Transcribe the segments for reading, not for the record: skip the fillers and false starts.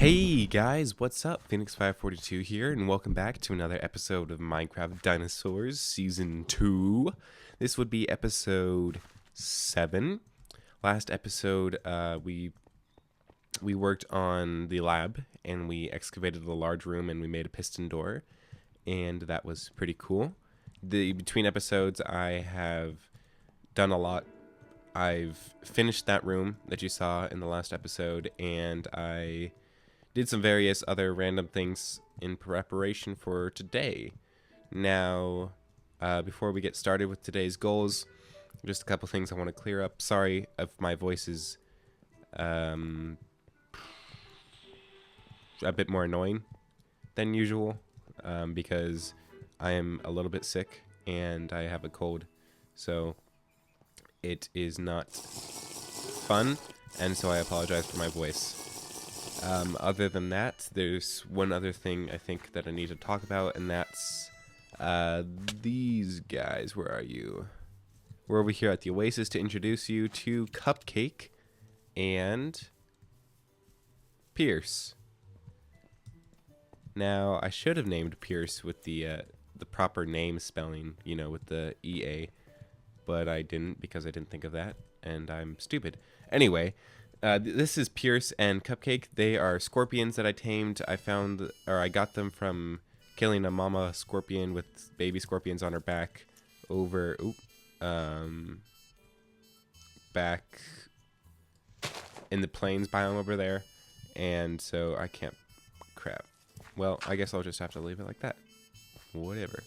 Hey guys, what's up? Phoenix542 here, and welcome back to another episode of Minecraft Dinosaurs Season 2. This would be episode 7. Last episode, we worked on the lab, and we excavated a large room, and we made a piston door, and that was pretty cool. Between episodes, I have done a lot. I've finished that room that you saw in the last episode, and I did some various other random things in preparation for today. Now, before we get started with today's goals, just a couple things I want to clear up. Sorry if my voice is a bit more annoying than usual, because I am a little bit sick and I have a cold, so it is not fun, and so I apologize for my voice. Other than that, there's one other thing I think that I need to talk about, and that's these guys. Where are you? We're over here at the Oasis to introduce you to Cupcake and Pierce. Now, I should have named Pierce with the proper name spelling, you know, with the EA, but I didn't because I didn't think of that, and I'm stupid. Anyway, this is Pierce and Cupcake. They are scorpions that I tamed. I got them from killing a mama scorpion with baby scorpions on her back back in the plains biome over there. And so I can't, crap. Well, I guess I'll just have to leave it like that. Whatever.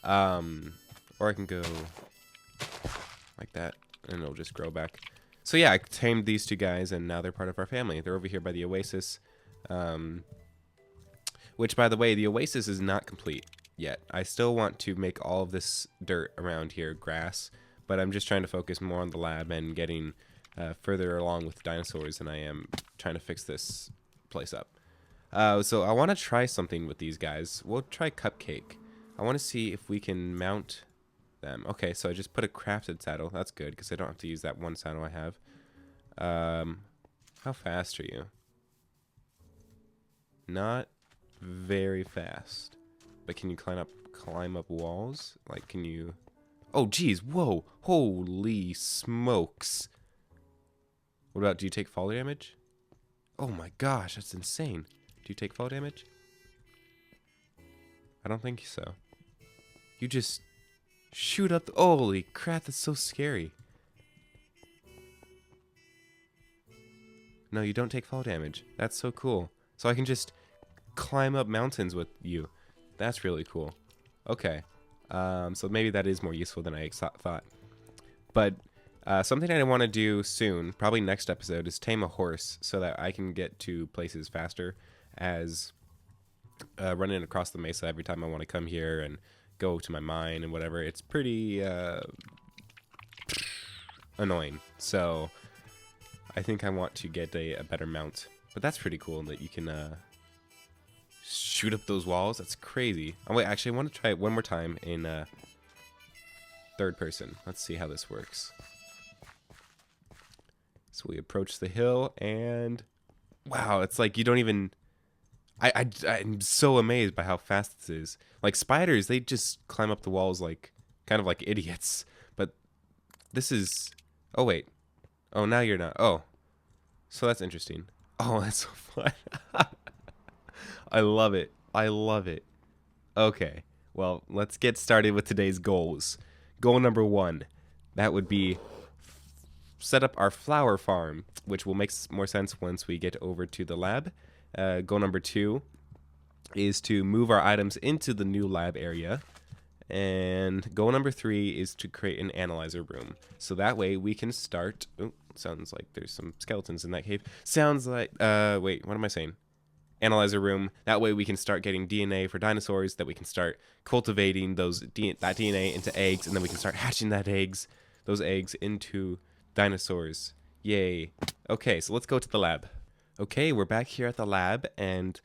Or I can go like that and it'll just grow back. So yeah, I tamed these two guys, and now they're part of our family. They're over here by the Oasis, which, by the way, the Oasis is not complete yet. I still want to make all of this dirt around here grass, but I'm just trying to focus more on the lab and getting further along with dinosaurs than I am trying to fix this place up. So I want to try something with these guys. We'll try Cupcake. I want to see if we can mount them. Okay, so I just put a crafted saddle. That's good because I don't have to use that one saddle I have. How fast are you? Not very fast. But can you climb up walls? Like, can you? Oh, geez, whoa, holy smokes! What about? Do you take fall damage? Oh my gosh, that's insane. Do you take fall damage? I don't think so. You just shoot up. Holy crap, that's so scary. No, you don't take fall damage. That's so cool. So I can just climb up mountains with you. That's really cool. Okay. So maybe that is more useful than I thought. But something I want to do soon, probably next episode, is tame a horse so that I can get to places faster, as running across the mesa every time I want to come here and go to my mine and whatever. It's pretty annoying. So I think I want to get a better mount. But that's pretty cool that you can shoot up those walls. That's crazy. Oh wait, actually I want to try it one more time in third person. Let's see how this works. So we approach the hill, and wow, it's like you don't even... I'm so amazed by how fast this is. Like spiders, they just climb up the walls like kind of like idiots. But this is... Oh wait. Oh, now you're not. Oh. So that's interesting. Oh, that's so fun. I love it. I love it. Okay. Well, let's get started with today's goals. Goal number 1. That would be set up our flower farm, which will make more sense once we get over to the lab. Goal number 2 is to move our items into the new lab area. And goal number 3 is to create an analyzer room. So that way we can start... Oh, sounds like there's some skeletons in that cave. Sounds like... wait, what am I saying? Analyzer room. That way we can start getting DNA for dinosaurs, that we can start cultivating that DNA into eggs, and then we can start hatching those eggs into dinosaurs. Yay. Okay, so let's go to the lab. Okay, we're back here at the lab, and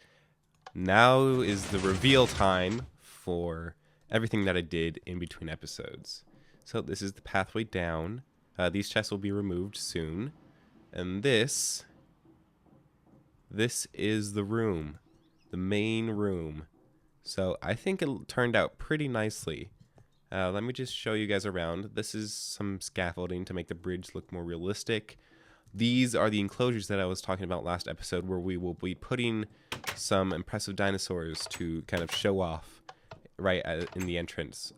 now is the reveal time for everything that I did in between episodes. So this is the pathway down. These chests will be removed soon. And this this is the room, the main room. So I think it turned out pretty nicely. Let me just show you guys around. This is some scaffolding to make the bridge look more realistic. These are the enclosures that I was talking about last episode, where we will be putting some impressive dinosaurs to kind of show off right in the entrance.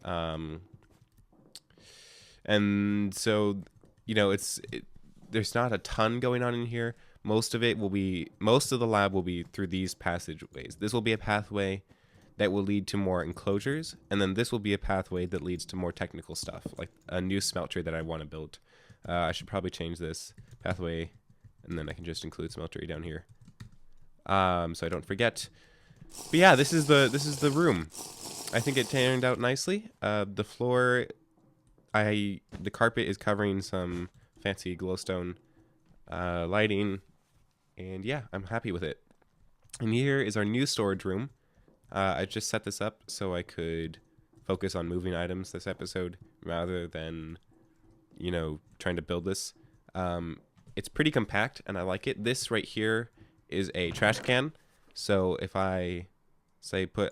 And so, you know, there's not a ton going on in here. Most of the lab will be through these passageways. This will be a pathway that will lead to more enclosures, and then this will be a pathway that leads to more technical stuff, like a new smeltery that I want to build. I should probably change this pathway, and then I can just include smeltery down here, so I don't forget. But yeah, this is the room. I think it turned out nicely. The floor, the carpet is covering some fancy glowstone lighting, and yeah, I'm happy with it. And here is our new storage room. I just set this up so I could focus on moving items this episode rather than, you know, trying to build this. It's pretty compact and I like it. This right here is a trash can. So if I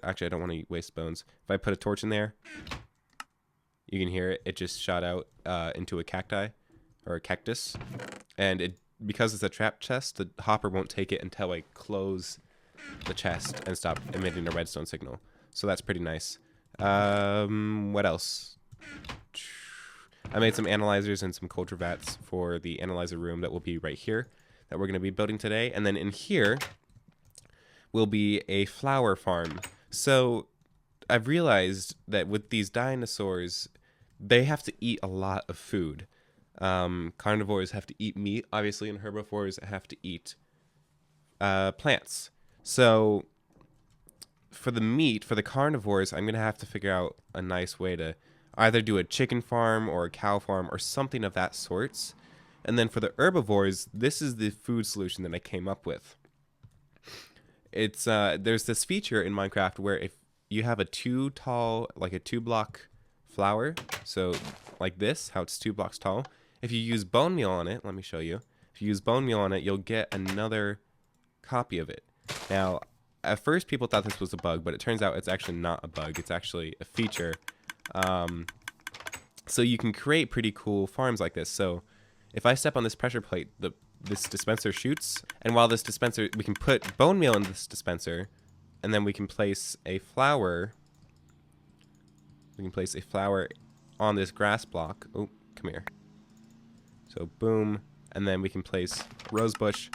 actually I don't want to waste bones. If I put a torch in there, you can hear it. It just shot out into a cacti or a cactus. And because it's a trap chest, the hopper won't take it until I close the chest and stop emitting a redstone signal. So that's pretty nice. What else? I made some analyzers and some culture vats for the analyzer room that will be right here that we're going to be building today. And then in here will be a flower farm. So I've realized that with these dinosaurs, they have to eat a lot of food. Carnivores have to eat meat, obviously, and herbivores have to eat plants. So for the meat, for the carnivores, I'm going to have to figure out a nice way to either do a chicken farm or a cow farm or something of that sorts. And then for the herbivores, this is the food solution that I came up with. It's there's this feature in Minecraft where if you have a two block flower, so like this, how it's 2 blocks tall, if you use bone meal on it, let me show you. If you use bone meal on it, you'll get another copy of it. Now, at first people thought this was a bug, but it turns out it's actually not a bug. It's actually a feature. So you can create pretty cool farms like this. So if I step on this pressure plate, this dispenser shoots, and while this dispenser, we can put bone meal in this dispenser, and then we can place a flower. We can place a flower on this grass block. Oh, come here. So boom, and then we can place rose bush,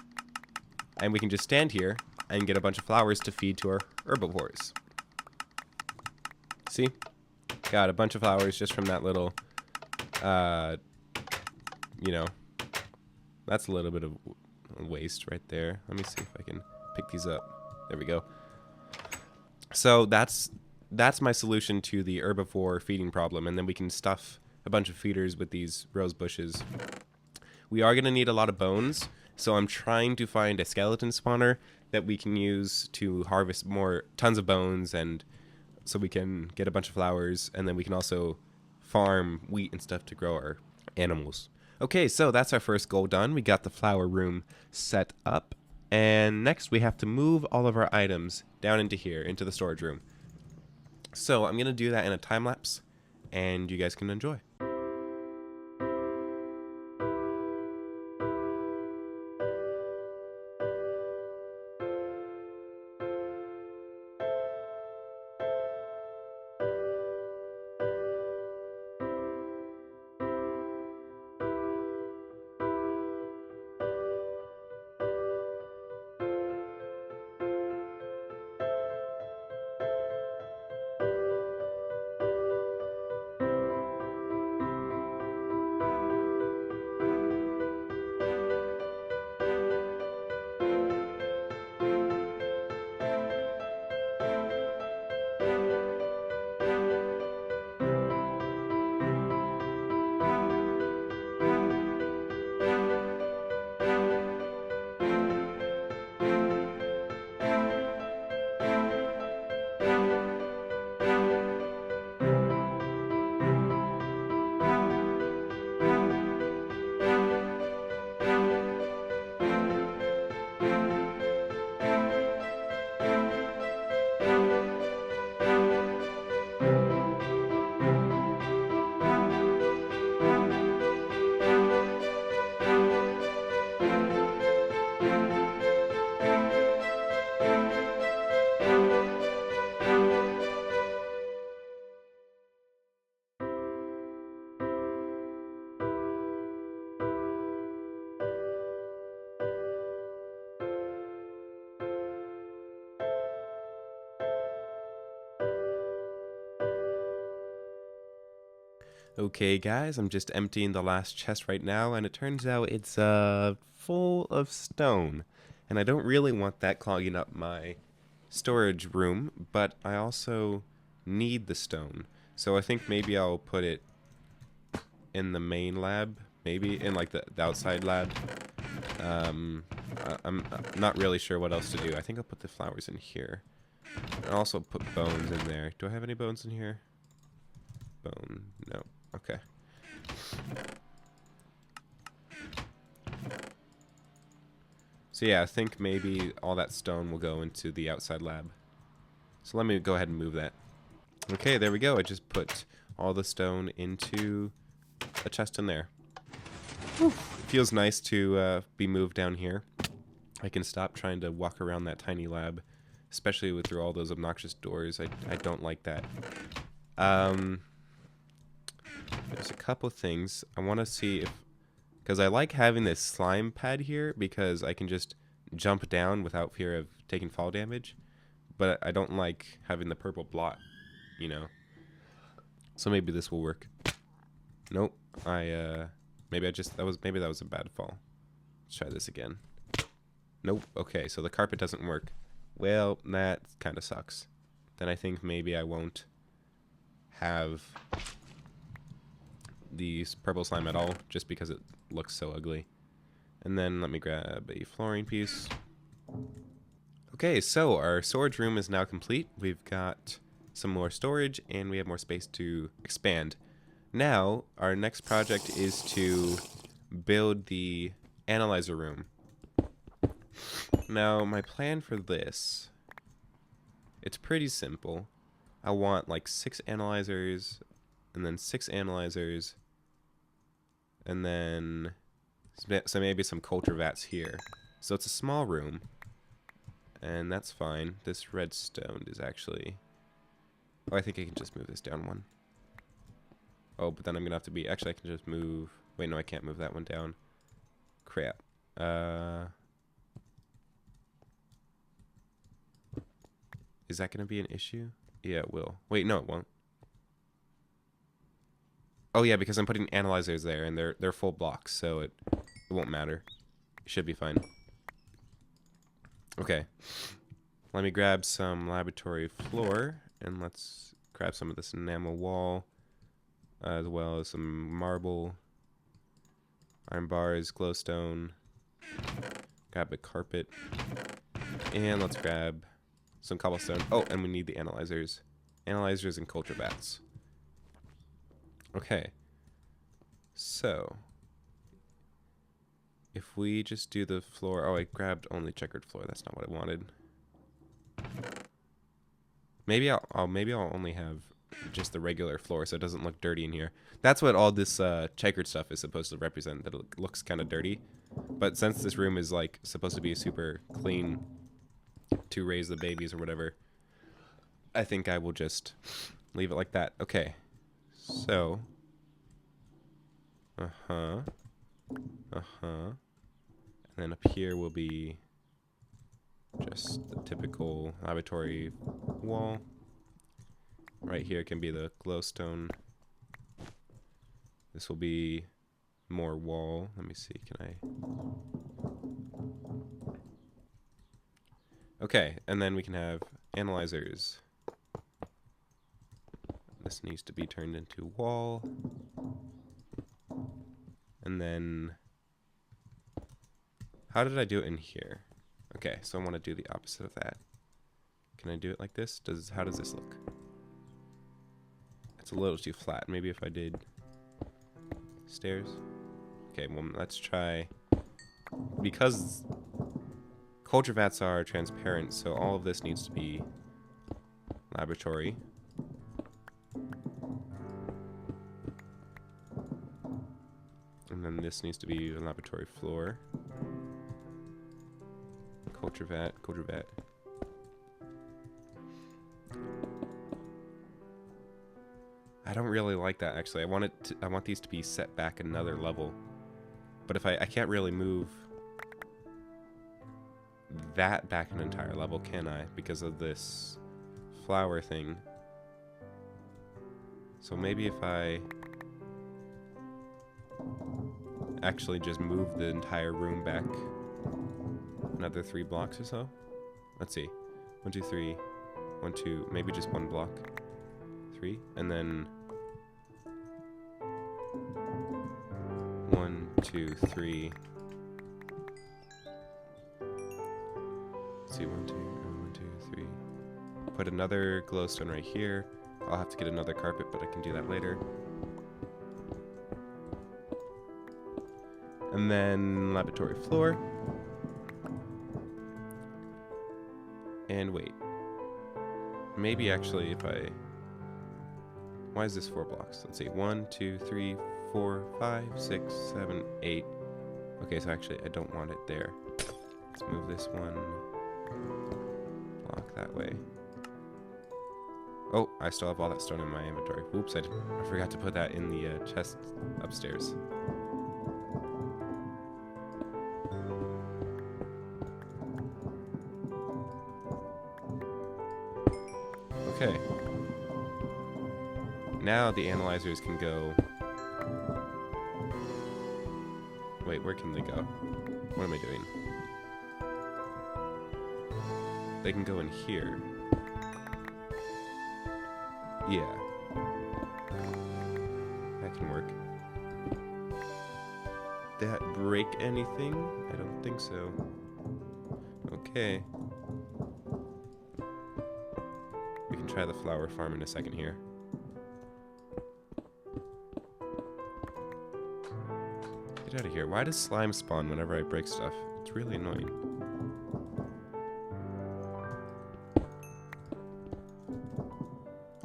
and we can just stand here and get a bunch of flowers to feed to our herbivores. See? Got a bunch of flowers just from that little, you know, that's a little bit of waste right there. Let me see if I can pick these up. There we go. So that's my solution to the herbivore feeding problem, and then we can stuff a bunch of feeders with these rose bushes. We are going to need a lot of bones, so I'm trying to find a skeleton spawner that we can use to harvest tons of bones, and so we can get a bunch of flowers, and then we can also farm wheat and stuff to grow our animals. Okay, so that's our first goal done. We got the flower room set up, and next we have to move all of our items down into here, into the storage room. So I'm going to do that in a time lapse, and you guys can enjoy. Okay, guys, I'm just emptying the last chest right now, and it turns out it's full of stone. And I don't really want that clogging up my storage room, but I also need the stone. So I think maybe I'll put it in the main lab, maybe in like the outside lab. I'm not really sure what else to do. I think I'll put the flowers in here. I'll also put bones in there. Do I have any bones in here? Bone. No. Okay. So yeah, I think maybe all that stone will go into the outside lab. So let me go ahead and move that. Okay, there we go. I just put all the stone into a chest in there. Whew. Feels nice to be moved down here. I can stop trying to walk around that tiny lab, especially with through all those obnoxious doors. I don't like that. There's a couple things I want to see if, because I like having this slime pad here because I can just jump down without fear of taking fall damage, but I don't like having the purple blot, you know. So maybe this will work. Nope. Maybe that was a bad fall. Let's try this again. Nope. Okay, so the carpet doesn't work. Well, that kind of sucks. Then I think maybe I won't have the purple slime at all, just because it looks so ugly. And then let me grab a flooring piece. Okay, so our storage room is now complete. We've got some more storage, and we have more space to expand. Now, our next project is to build the analyzer room. Now, my plan for this, it's pretty simple. I want like 6 analyzers, and then 6 analyzers, and then so maybe some culture vats here. So it's a small room, and that's fine. This redstone is actually... Oh, I think I can just move this down one. Oh, but then I'm gonna have to be... Actually, I can just move... Wait, no, I can't move that one down. Crap. Is that gonna be an issue? Yeah, it will. Wait, no, it won't. Oh yeah, because I'm putting analyzers there, and they're full blocks, so it won't matter. It should be fine. Okay. Let me grab some laboratory floor, and let's grab some of this enamel wall, as well as some marble, iron bars, glowstone. Grab a carpet, and let's grab some cobblestone. Oh, and we need the analyzers. Analyzers and culture vats. Okay, so if we just do the floor... Oh, I grabbed only checkered floor. That's not what I wanted. Maybe I'll only have just the regular floor so it doesn't look dirty in here. That's what all this checkered stuff is supposed to represent, that it looks kind of dirty. But since this room is like supposed to be super clean to raise the babies or whatever, I think I will just leave it like that. Okay. So, and then up here will be just the typical laboratory wall. Right here can be the glowstone. This will be more wall. Let me see, can I... Okay, and then we can have analyzers. This needs to be turned into wall. And then... How did I do it in here? Okay, so I want to do the opposite of that. Can I do it like this? How does this look? It's a little too flat. Maybe if I did stairs. Okay, well, let's try... Because culture vats are transparent, so all of this needs to be laboratory. And then this needs to be a laboratory floor. Culture vat, culture vat. I don't really like that, actually. I want these to be set back another level. But if I can't really move that back an entire level, can I? Because of this flower thing. So maybe if I actually just move the entire room back another 3 blocks or so. Let's see. 1, 2, 3. 1, 2. Maybe just 1 block. 3. And then 1, 2, 3. Let's see. 1, 2, 1, 2, 3. Put another glowstone right here. I'll have to get another carpet, but I can do that later. And then laboratory floor. And wait. Maybe actually if I... Why is this 4 blocks? Let's see. 1, 2, 3, 4, 5, 6, 7, 8. Okay, so actually I don't want it there. Let's move this 1 block that way. Oh, I still have all that stone in my inventory. Whoops, I forgot to put that in the chest upstairs. Okay. Now the analyzers can go... Wait, where can they go? What am I doing? They can go in here. Yeah. That can work. Did that break anything? I don't think so. Okay. We can try the flower farm in a second here. Get out of here. Why does slime spawn whenever I break stuff? It's really annoying.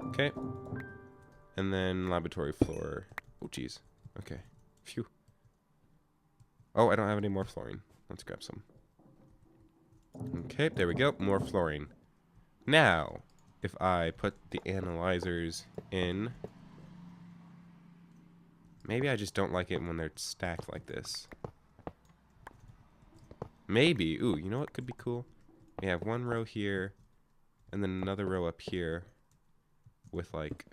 Okay. And then laboratory floor. Oh, jeez. Okay. Phew. Oh, I don't have any more flooring. Let's grab some. Okay, there we go. More flooring. Now, if I put the analyzers in... Maybe I just don't like it when they're stacked like this. Maybe. Ooh, you know what could be cool? We have 1 row here, and then another row up here with like...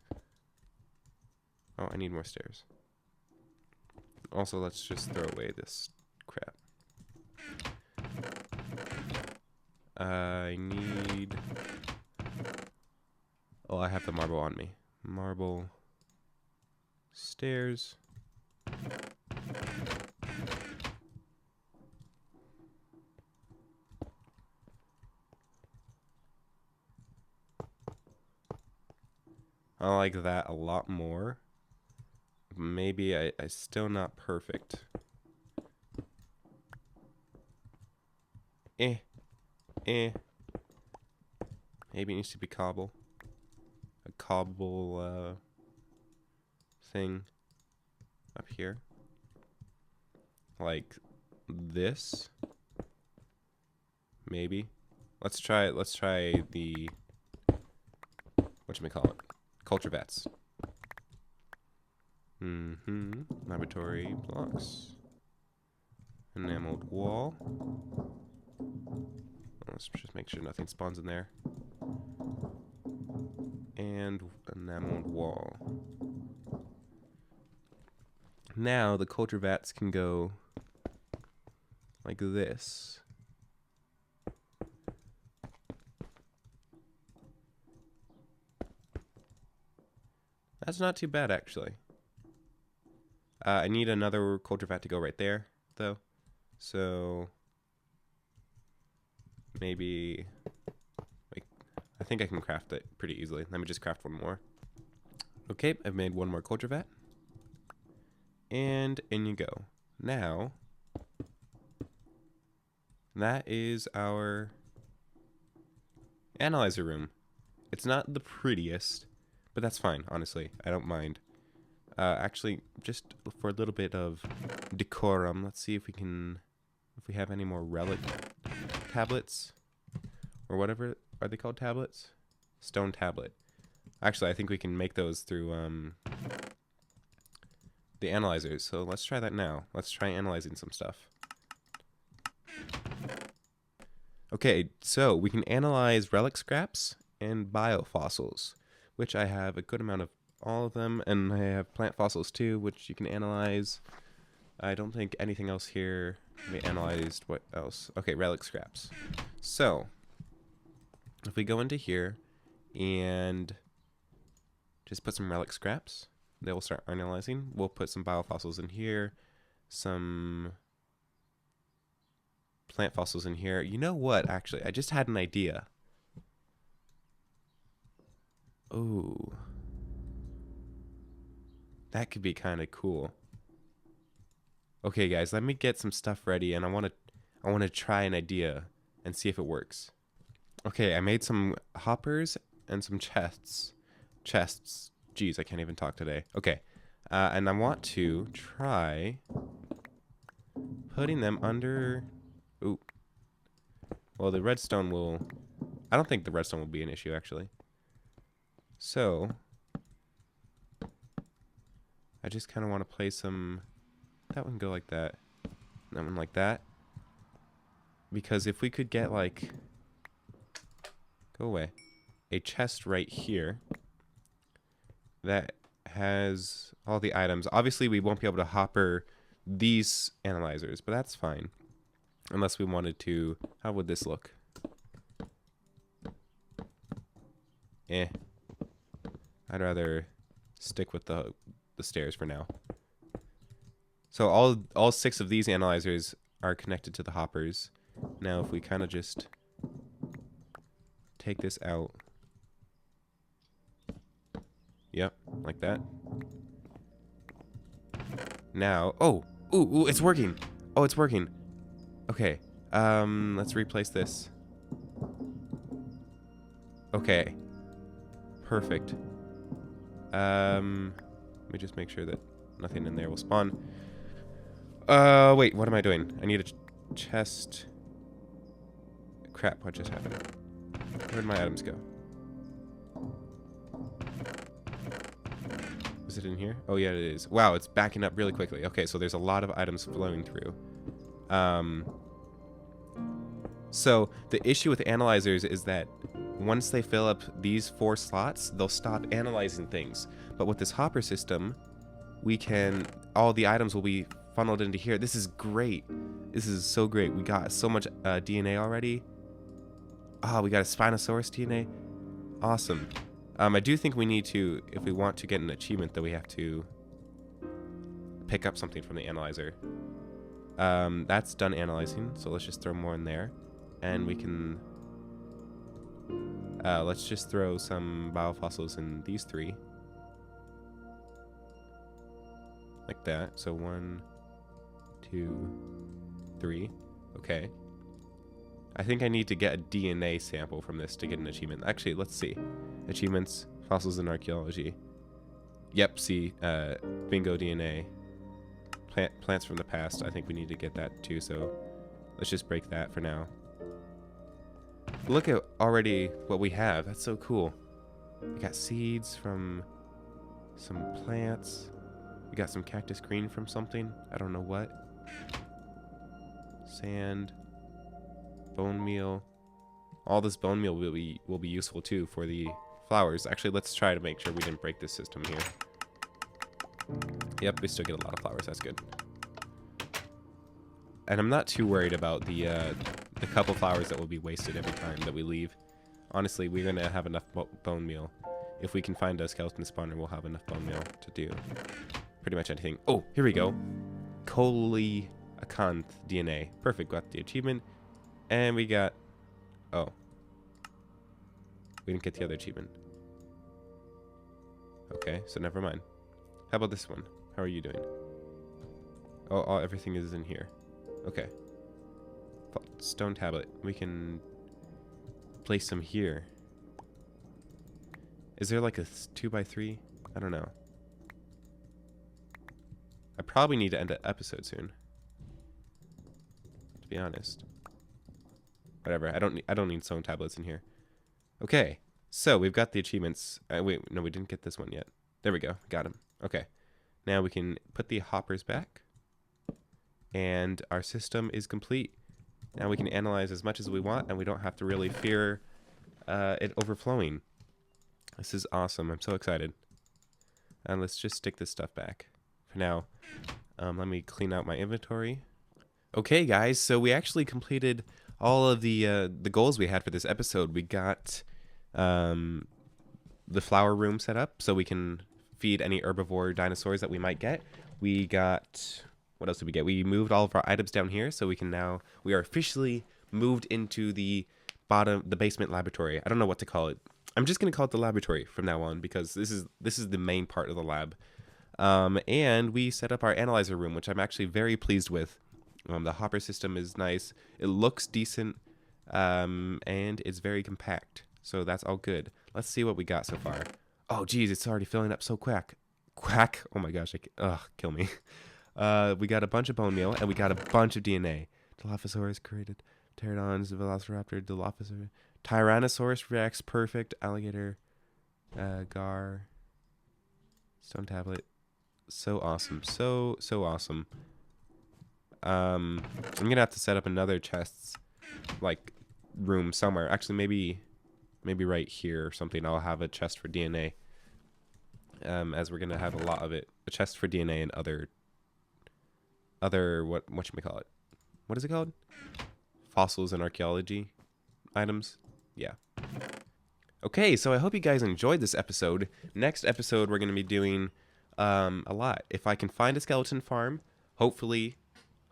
Oh, I need more stairs. Also, let's just throw away this crap. I need... Oh, I have the marble on me. Marble... Stairs... I like that a lot more. Maybe I still not perfect. Maybe it needs to be cobble. A cobble thing up here. Like this. Maybe. Let's try the whatchamacallit? Culture vats. Laboratory blocks. Enameled wall. Let's just make sure nothing spawns in there. And enameled wall. Now the culture vats can go like this. That's not too bad, actually. I need another culture vat to go right there, though. So maybe, like, I think I can craft it pretty easily. Let me just craft 1 more. Okay, I've made 1 more culture vat. And in you go. Now, that is our analyzer room. It's not the prettiest, but that's fine, honestly. I don't mind. Actually, just for a little bit of decorum, let's see if we have any more relic tablets. Or whatever, are they called tablets? Stone tablet. Actually, I think we can make those through the analyzers. So let's try that now. Let's try analyzing some stuff. Okay, so we can analyze relic scraps and biofossils, which I have a good amount of all of them, and I have plant fossils too, which you can analyze. I don't think anything else here. We analyzed what else? Okay, relic scraps. So, if we go into here and just put some relic scraps, they will start analyzing. We'll put some biofossils in here, some plant fossils in here. You know what, actually? I just had an idea. Ooh. That could be kind of cool. Okay, guys, let me get some stuff ready, and I want to try an idea and see if it works. Okay, I made some hoppers and some chests. Jeez, I can't even talk today. Okay, and I want to try putting them under. Ooh. Well, the redstone will. I don't think the redstone will be an issue actually. So I just kind of want to place some. That one go like that. That one like that. Because if we could get like. Go away. A chest right here that has all the items. Obviously, we won't be able to hopper these analyzers, but that's fine. Unless we wanted to. How would this look? Eh. I'd rather stick with the stairs for now. So all 6 of these analyzers are connected to the hoppers. Now if we kind of just take this out. Yep, like that. Now, ooh, it's working. Oh, it's working. Okay, let's replace this. Okay, perfect. Let me just make sure that nothing in there will spawn. Wait, what am I doing? I need a chest. Crap, what just happened? Where'd my items go? Is it in here? Oh yeah, it is. Wow, it's backing up really quickly. Okay, so there's a lot of items flowing through. So the issue with analyzers is that once they fill up these 4 slots, they'll stop analyzing things. But with this hopper system, we can, all the items will be funneled into here. This is great. This is so great. We got so much DNA already. Ah, we got a Spinosaurus DNA. Awesome. I do think we need to, if we want to get an achievement, that we have to pick up something from the analyzer. That's done analyzing, so let's just throw more in there. And we can, let's just throw some biofossils in these 3. Like that. So 1, 2, 3. Okay. I think I need to get a DNA sample from this to get an achievement. Actually, let's see. Achievements, fossils in archaeology. Yep, see, bingo DNA. Plants from the past. I think we need to get that too, so let's just break that for now. Look at already what we have. That's so cool. We got seeds from some plants. We got some cactus green from something. I don't know what. Sand. Bone meal. All this bone meal will be useful too for the flowers. Actually, let's try to make sure we didn't break this system here. Yep, we still get a lot of flowers. That's good. And I'm not too worried about the couple flowers that will be wasted every time that we leave. Honestly, we're gonna have enough bone meal. If we can find a skeleton spawner, we'll have enough bone meal to do pretty much anything. Oh, here we go. Coelacanth DNA. Perfect. Got the achievement. And we got... Oh. We didn't get the other achievement. Okay, so never mind. How about this one? How are you doing? Oh, everything is in here. Okay. Stone tablet. We can place some here. Is there like a 2x3? I don't know. I probably need to end the episode soon. To be honest. Whatever. I don't need stone tablets in here. Okay. So we've got the achievements. Wait, no, we didn't get this one yet. There we go. Got him. Okay. Now we can put the hoppers back. And our system is complete. Now we can analyze as much as we want, and we don't have to really fear it overflowing. This is awesome. I'm so excited. And let's just stick this stuff back for now. Let me clean out my inventory. Okay, guys, so we actually completed all of the goals we had for this episode. We got um, the flower room set up so we can feed any herbivore dinosaurs that we might get. We got, what else did we get? We moved all of our items down here, so we are officially moved into the basement laboratory. I don't know what to call it. I'm just gonna call it the laboratory from now on because this is the main part of the lab. And we set up our analyzer room, which I'm actually very pleased with. The hopper system is nice. It looks decent, and it's very compact. So that's all good. Let's see what we got so far. Oh, geez, it's already filling up so quick. Quack. Oh my gosh, kill me. We got a bunch of bone meal, and we got a bunch of DNA. Dilophosaurus created. Pterodons, Velociraptor, Dilophosaurus. Tyrannosaurus Rex, perfect. Alligator, Gar. Stone tablet. So awesome. So awesome. I'm gonna have to set up another chests, like, room somewhere. Actually, maybe right here or something. I'll have a chest for DNA. As we're gonna have a lot of it. A chest for DNA and other what should we call it? What is it called? Fossils and archaeology items. Yeah. Okay, so I hope you guys enjoyed this episode. Next episode, we're gonna be doing a lot. If I can find a skeleton farm, hopefully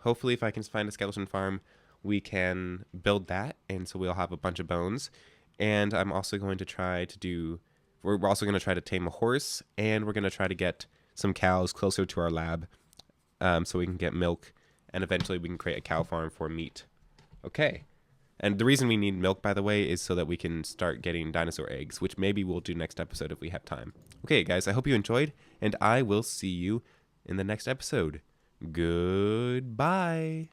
if I can find a skeleton farm, we can build that, and so we'll have a bunch of bones. And I'm also going to try to do, we're also going to try to tame a horse, and we're going to try to get some cows closer to our lab, so we can get milk, and eventually we can create a cow farm for meat. Okay. And the reason we need milk, by the way, is so that we can start getting dinosaur eggs, which maybe we'll do next episode if we have time. Okay, guys, I hope you enjoyed, and I will see you in the next episode. Goodbye.